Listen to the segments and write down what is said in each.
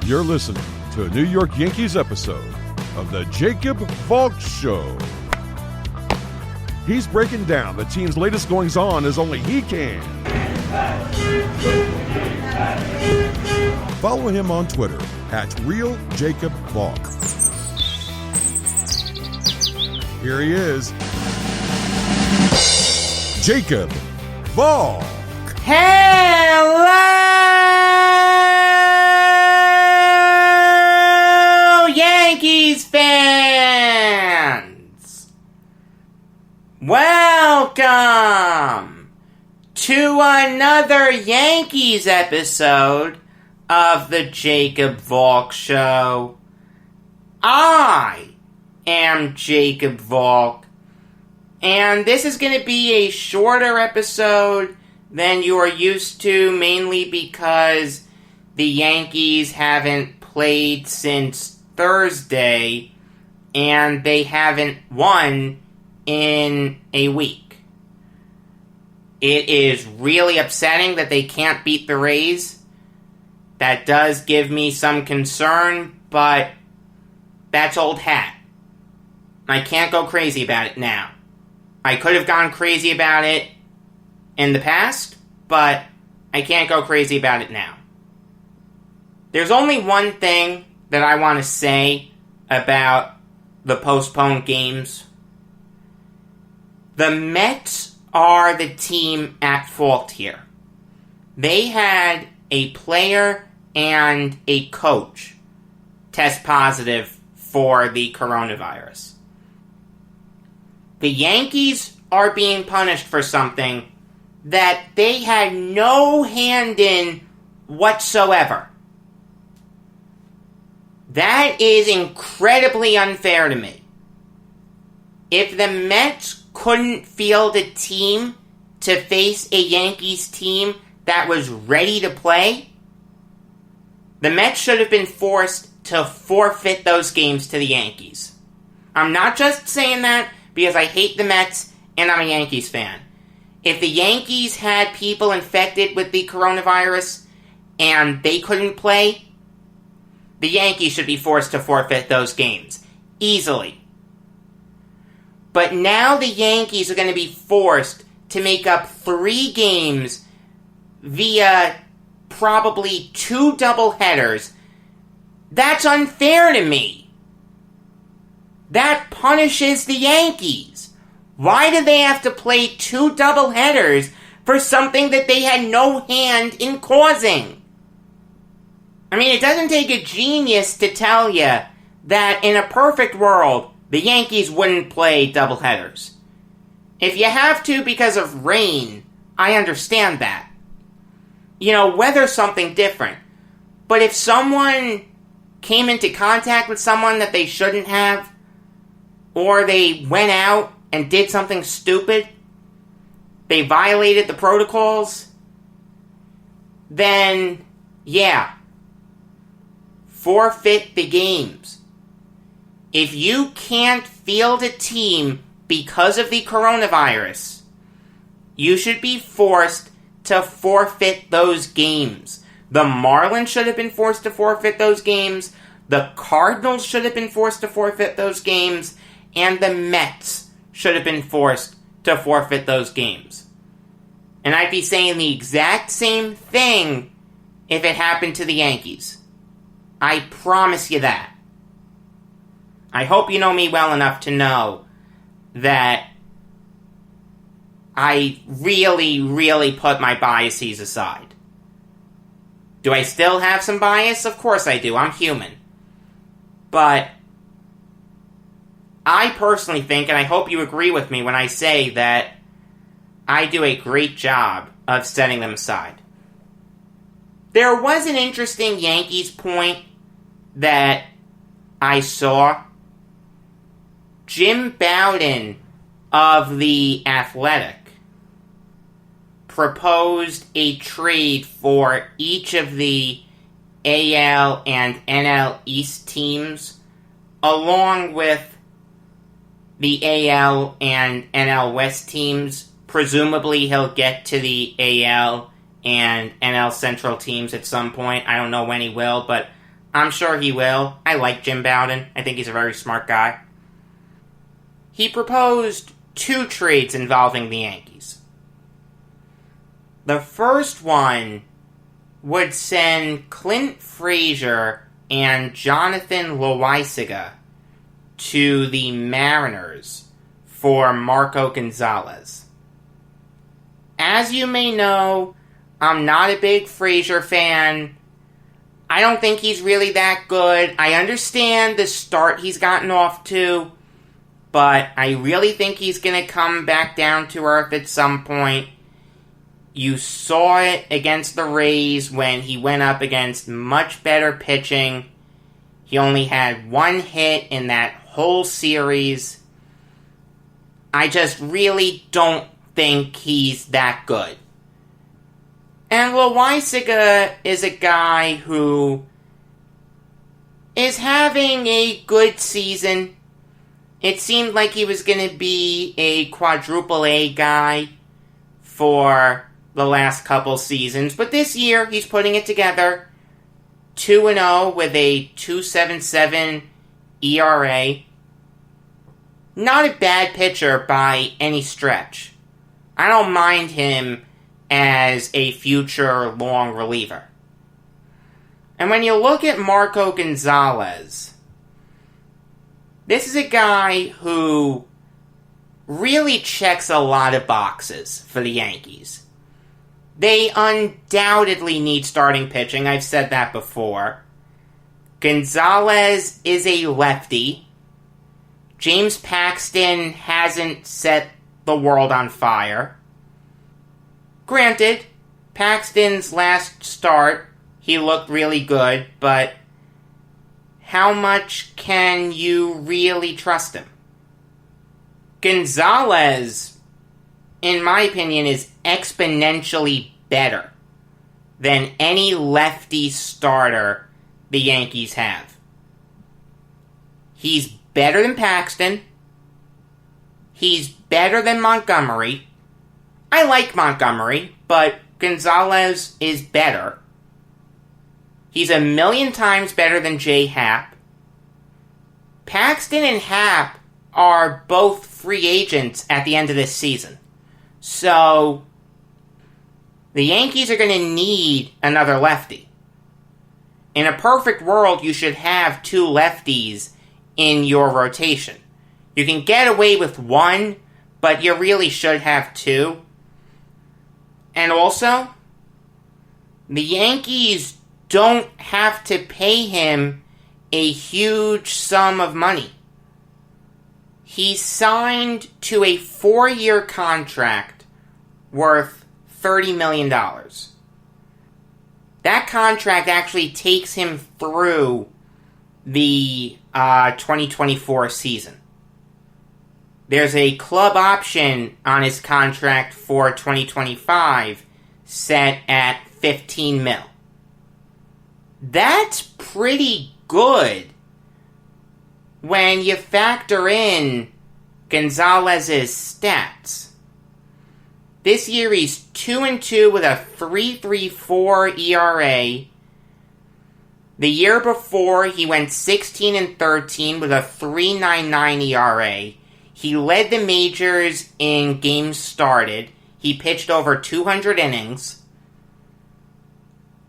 You're listening to a New York Yankees episode of the Jacob Valk Show. He's breaking down the team's latest goings-on as only he can. Follow him on Twitter at RealJacobValk. Here he is, Jacob Valk. Hello, Yankees fans! Welcome to another Yankees episode of the Jacob Valk Show. I am Jacob Valk, and this is going to be a shorter episode than you are used to, mainly because the Yankees haven't played since Thursday, and they haven't won in a week. It is really upsetting that they can't beat the Rays. That does give me some concern, but that's old hat. I can't go crazy about it now. I could have gone crazy about it in the past, but I can't go crazy about it now. There's only one thing that I want to say about the postponed games. The Mets are the team at fault here. They had a player and a coach test positive for the coronavirus. The Yankees are being punished for something that they had no hand in whatsoever. That is incredibly unfair to me. If the Mets couldn't field a team to face a Yankees team that was ready to play, the Mets should have been forced to forfeit those games to the Yankees. I'm not just saying that because I hate the Mets and I'm a Yankees fan. If the Yankees had people infected with the coronavirus and they couldn't play, the Yankees should be forced to forfeit those games. Easily. But now the Yankees are going to be forced to make up 3 games via probably 2 doubleheaders. That's unfair to me. That punishes the Yankees. Why do they have to play 2 doubleheaders for something that they had no hand in causing? I mean, it doesn't take a genius to tell you that in a perfect world, the Yankees wouldn't play doubleheaders. If you have to because of rain, I understand that. You know, weather's something different. But if someone came into contact with someone that they shouldn't have, or they went out and did something stupid, they violated the protocols, then, yeah, forfeit the games. If you can't field a team because of the coronavirus, you should be forced to forfeit those games. The Marlins should have been forced to forfeit those games, the Cardinals should have been forced to forfeit those games, and the Mets should have been forced to forfeit those games. And I'd be saying the exact same thing if it happened to the Yankees. I promise you that. I hope you know me well enough to know that I really, really put my biases aside. Do I still have some bias? Of course I do. I'm human. But I personally think, and I hope you agree with me when I say that I do a great job of setting them aside. There was an interesting Yankees point that I saw. Jim Bowden of The Athletic proposed a trade for each of the AL and NL East teams, along with the AL and NL West teams. Presumably he'll get to the AL and NL Central teams at some point. I don't know when he will, but I'm sure he will. I like Jim Bowden. I think he's a very smart guy. He proposed 2 trades involving the Yankees. The first one would send Clint Frazier and Jonathan Loaisiga to the Mariners for Marco Gonzalez. As you may know, I'm not a big Frazier fan. I don't think he's really that good. I understand the start he's gotten off to, but I really think he's going to come back down to earth at some point. You saw it against the Rays when he went up against much better pitching. He only had 1 hit in that whole series. I just really don't think he's that good. And Loaisiga is a guy who is having a good season. It seemed like he was going to be a quadruple A guy for the last couple seasons. But this year, he's putting it together. 2-0 with a 2.77 ERA. Not a bad pitcher by any stretch. I don't mind him as a future long reliever. And when you look at Marco Gonzalez, this is a guy who really checks a lot of boxes for the Yankees. They undoubtedly need starting pitching. I've said that before. Gonzalez is a lefty. James Paxton hasn't set the world on fire. Granted, Paxton's last start, he looked really good, but how much can you really trust him? Gonzalez, in my opinion, is exponentially better than any lefty starter the Yankees have. He's better than Paxton. He's better than Montgomery. I like Montgomery, but Gonzalez is better. He's 1,000,000 times better than J. Happ. Paxton and Happ are both free agents at the end of this season. So, the Yankees are going to need another lefty. In a perfect world, you should have 2 lefties in your rotation. You can get away with 1, but you really should have 2. And also, the Yankees don't have to pay him a huge sum of money. He signed to a 4-year contract worth $30 million. That contract actually takes him through the 2024 season. There's a club option on his contract for 2025 set at $15 million. That's pretty good when you factor in Gonzalez's stats. This year he's 2-2 with a 3.34 ERA. The year before he went 16-13 with a 3.99 ERA. He led the majors in games started. He pitched over 200 innings.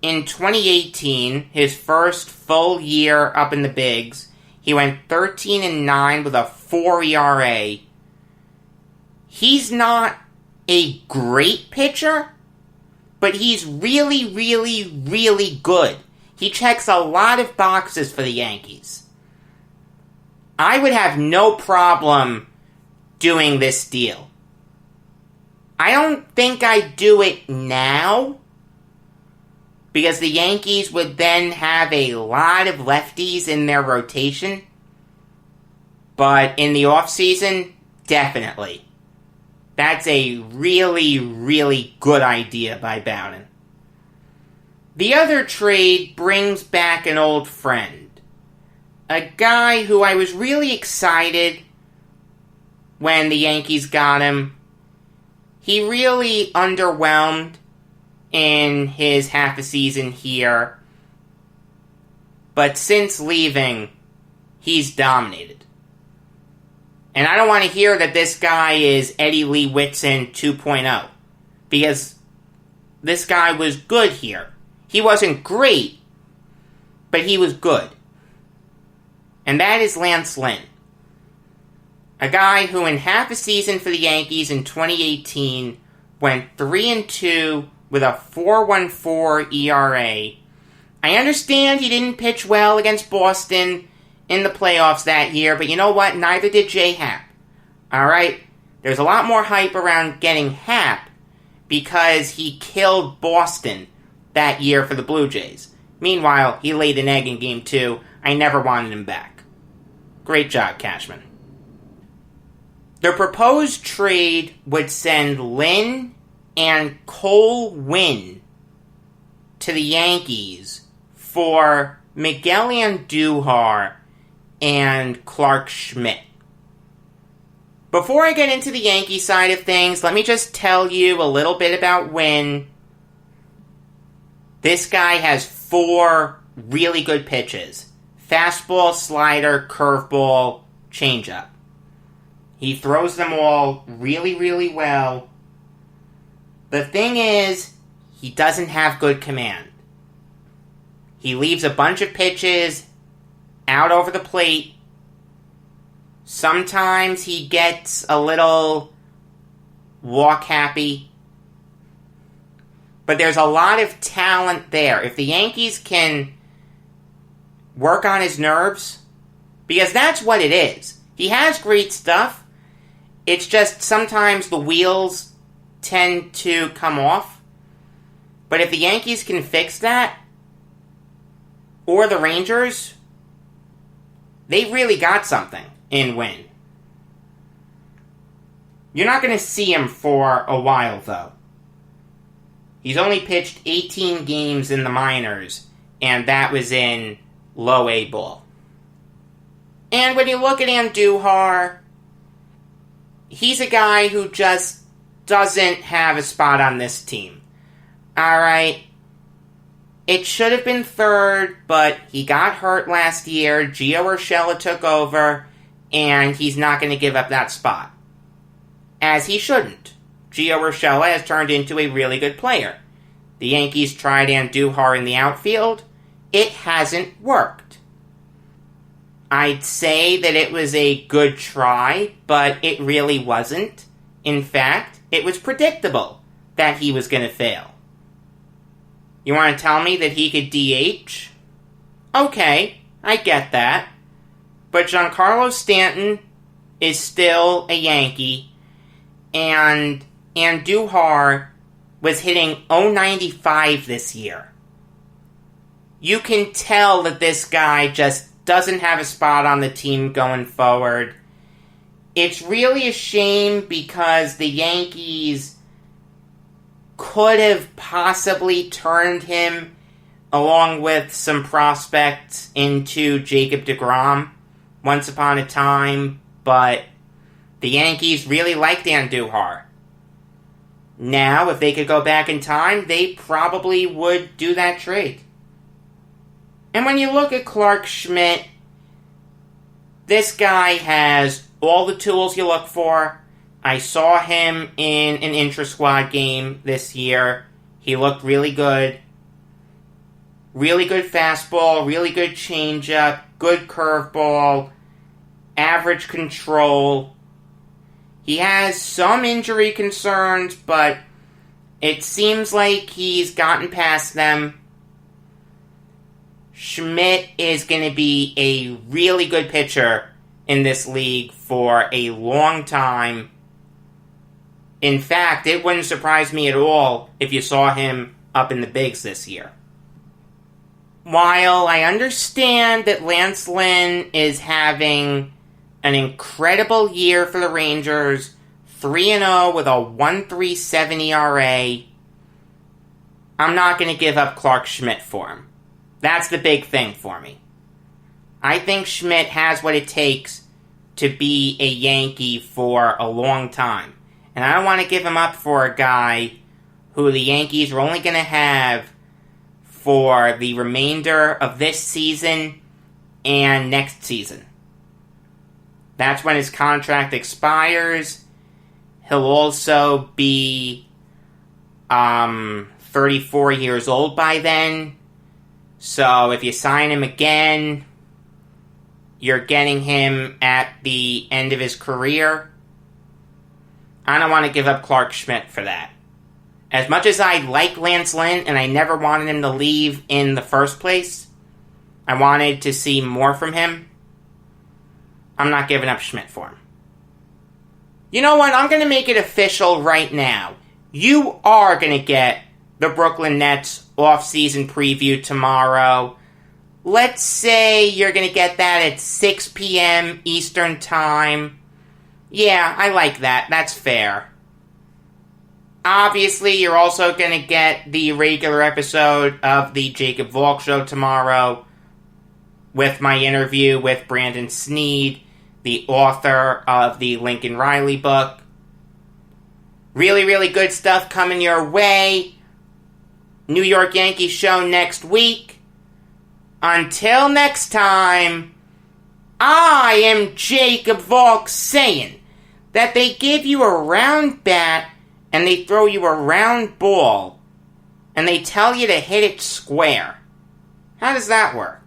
In 2018, his first full year up in the bigs, he went 13-9 with a 4 ERA. He's not a great pitcher, but he's really, really, really good. He checks a lot of boxes for the Yankees. I would have no problem doing this deal. I don't think I'd do it now, because the Yankees would then have a lot of lefties in their rotation. But in the offseason, definitely. That's a really, really good idea by Bowden. The other trade brings back an old friend. A guy who I was really excited when the Yankees got him. He really underwhelmed in his half a season here. but since leaving, he's dominated. And I don't want to hear that this guy is Eddie Lee Whitson 2.0, because this guy was good here. He wasn't great, but he was good. And that is Lance Lynn. A guy who in half a season for the Yankees in 2018 went 3-2 with a 4.14 ERA. I understand he didn't pitch well against Boston in the playoffs that year, but you know what? Neither did J. Happ. Alright? There's a lot more hype around getting Happ because he killed Boston that year for the Blue Jays. Meanwhile, he laid an egg in Game 2. I never wanted him back. Great job, Cashman. The proposed trade would send Lynn and Cole Winn to the Yankees for Miguel Andujar and Clark Schmidt. Before I get into the Yankee side of things, let me just tell you a little bit about Winn. This guy has 4 really good pitches. Fastball, slider, curveball, changeup. He throws them all really, really well. The thing is, he doesn't have good command. He leaves a bunch of pitches out over the plate. Sometimes he gets a little walk happy. But there's a lot of talent there. If the Yankees can work on his nerves, because that's what it is. He has great stuff. It's just sometimes the wheels tend to come off. But if the Yankees can fix that, or the Rangers, they really got something in Winn. You're not going to see him for a while, though. He's only pitched 18 games in the minors, and that was in low A ball. And when you look at Andujar, he's a guy who just doesn't have a spot on this team. Alright, it should have been third, but he got hurt last year. Gio Urshela took over, and he's not going to give up that spot. As he shouldn't. Gio Urshela has turned into a really good player. The Yankees tried Andujar in the outfield. It hasn't worked. I'd say that it was a good try, but it really wasn't. In fact, it was predictable that he was going to fail. You want to tell me that he could DH? Okay, I get that. But Giancarlo Stanton is still a Yankee, and Andujar was hitting .095 this year. You can tell that this guy just doesn't have a spot on the team going forward. It's really a shame because the Yankees could have possibly turned him, along with some prospects, into Jacob deGrom once upon a time, but the Yankees really liked Andujar. Now, if they could go back in time, they probably would do that trade. And when you look at Clark Schmidt, this guy has all the tools you look for. I saw him in an intra-squad game this year. He looked really good. Really good fastball, really good changeup, good curveball, average control. He has some injury concerns, but it seems like he's gotten past them. Schmidt is going to be a really good pitcher in this league for a long time. In fact, it wouldn't surprise me at all if you saw him up in the bigs this year. While I understand that Lance Lynn is having an incredible year for the Rangers, 3-0 with a 1.37 ERA, I'm not going to give up Clark Schmidt for him. That's the big thing for me. I think Schmidt has what it takes to be a Yankee for a long time. And I don't want to give him up for a guy who the Yankees are only going to have for the remainder of this season and next season. That's when his contract expires. He'll also be 34 years old by then. So if you sign him again, you're getting him at the end of his career. I don't want to give up Clark Schmidt for that. As much as I like Lance Lynn and I never wanted him to leave in the first place, I wanted to see more from him. I'm not giving up Schmidt for him. You know what? I'm going to make it official right now. You are going to get the Brooklyn Nets off-season preview tomorrow. Let's say you're going to get that at 6 p.m. Eastern Time. Yeah, I like that. That's fair. Obviously, you're also going to get the regular episode of the Jacob Valk Show tomorrow with my interview with Brandon Sneed, the author of the Lincoln Riley book. Really, really good stuff coming your way. New York Yankees show next week. Until next time, I am Jacob Valk saying that they give you a round bat and they throw you a round ball and they tell you to hit it square. How does that work?